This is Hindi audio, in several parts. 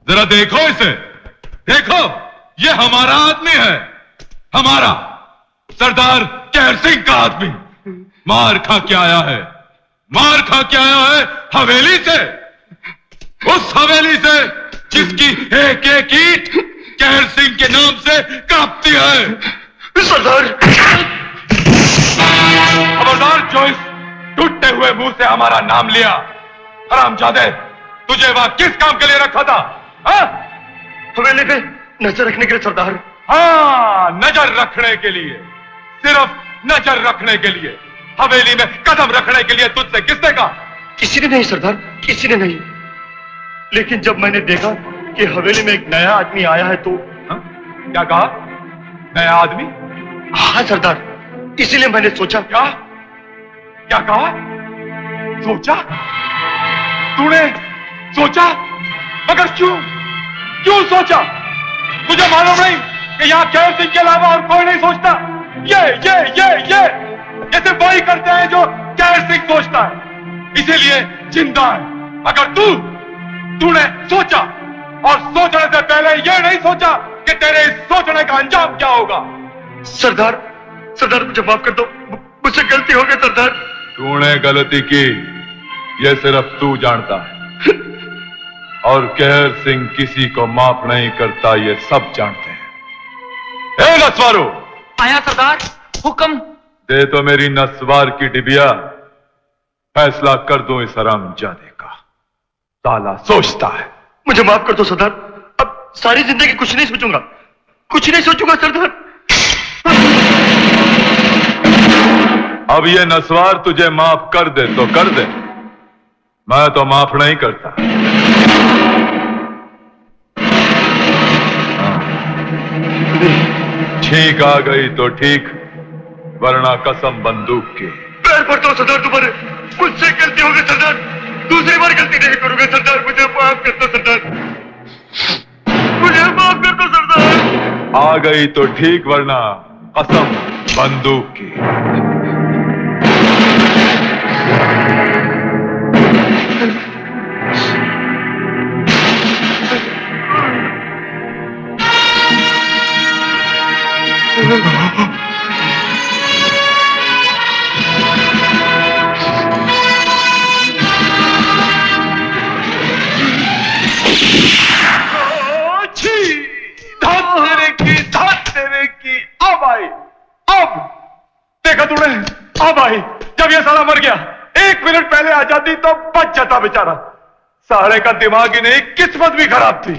जरा देखो इसे, देखो, ये हमारा आदमी है, हमारा सरदार कहर सिंह का आदमी। मार खा के आया है, मार खा के आया है हवेली से, उस हवेली से जिसकी एक एक ईंट कहर सिंह के नाम से कांपती है। सरदार, खबरदार जो इस टूटते हुए मुंह से हमारा नाम लिया। हरामजादे, तुझे वहां किस काम के लिए रखा था? हवेली पे नजर रखने के लिए सरदार। हाँ, नजर रखने के लिए, सिर्फ नजर रखने के लिए। हवेली में कदम रखने के लिए तुझसे किसने कहा? किसी ने नहीं सरदार, किसी ने नहीं। लेकिन जब मैंने देखा कि हवेली में एक नया आदमी आया है तो क्या कहा? नया आदमी? हाँ सरदार, इसीलिए मैंने सोचा। क्या क्या कहा? सोचा? तूने सोचा? मगर क्यों? क्यों सोचा? मुझे मालूम नहीं कि यहाँ कहर सिंह के अलावा और कोई नहीं सोचता। ये सिर्फ वही करते हैं जो कहर सिंह सोचता है, इसीलिए जिंदा है। मगर तूने सोचा, और सोचने से पहले ये नहीं सोचा कि तेरे इस सोचने का अंजाम क्या होगा। सरदार, सरदार मुझे माफ कर दो, मुझसे गलती हो गई सरदार। तूने गलती की, यह सिर्फ तू जानता है, और कहर सिंह किसी को माफ नहीं करता, ये सब जानते हैं। ए नस्वारो! आया सरदार, हुक्म। दे तो मेरी नस्वार की डिबिया, फैसला कर दूं इस हरामजादे का। साला सोचता है। मुझे माफ कर दो सरदार, अब सारी जिंदगी कुछ नहीं सोचूंगा, कुछ नहीं सोचूंगा सरदार। अब ये नस्वार तुझे माफ कर दे तो कर दे, मैं तो माफ नहीं करता। ठीक आ गई तो ठीक, वरना कसम बंदूक की। पैर पड़ता हूं सरदार तुम्हारे, मुझसे गलती हो गई सरदार, दूसरी बार गलती नहीं करूंगा सरदार, मुझे माफ कर दो सरदार, मुझे माफ कर दो सरदार। आ गई तो ठीक, वरना कसम बंदूक की। अब आई, अब देखा तूने, अब आई। जब ये साला मर गया, 1 मिनट पहले आ जाती तो बच जाता बेचारा। साले का दिमाग ही नहीं, किस्मत भी खराब थी।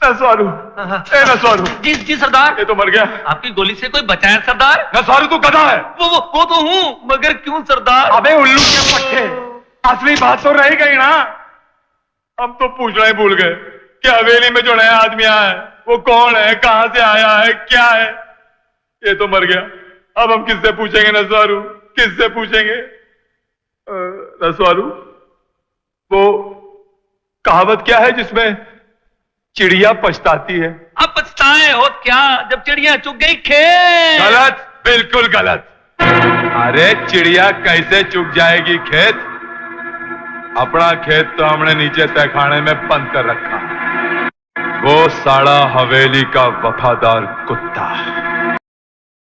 नस्वारू, ए नस्वारू। जी सरदार। ये तो मर गया। आपकी गोली से कोई बचा है सरदार? नस्वारू तू गधा है। वो तो हूँ, मगर क्यों सरदार? अबे उल्लू के पट्टे, असली बात तो रह गई ना। हम तो पूछना ही भूल गए कि हवेली में जो नया आदमी आया है वो कौन है, कहां से आया है, क्या है। ये तो मर गया, अब हम किससे पूछेंगे नस्वारू, किससे पूछेंगे? नस्वारू, वो कहावत क्या है जिसमें चिड़िया पछताती है? अब पछताए हो क्या, जब चिड़िया चुग गई खेत? गलत, बिल्कुल गलत। अरे चिड़िया कैसे चुग जाएगी खेत? अपना खेत तो हमने नीचे तहखाने में बंद कर रखा। वो साड़ा हवेली का वफादार कुत्ता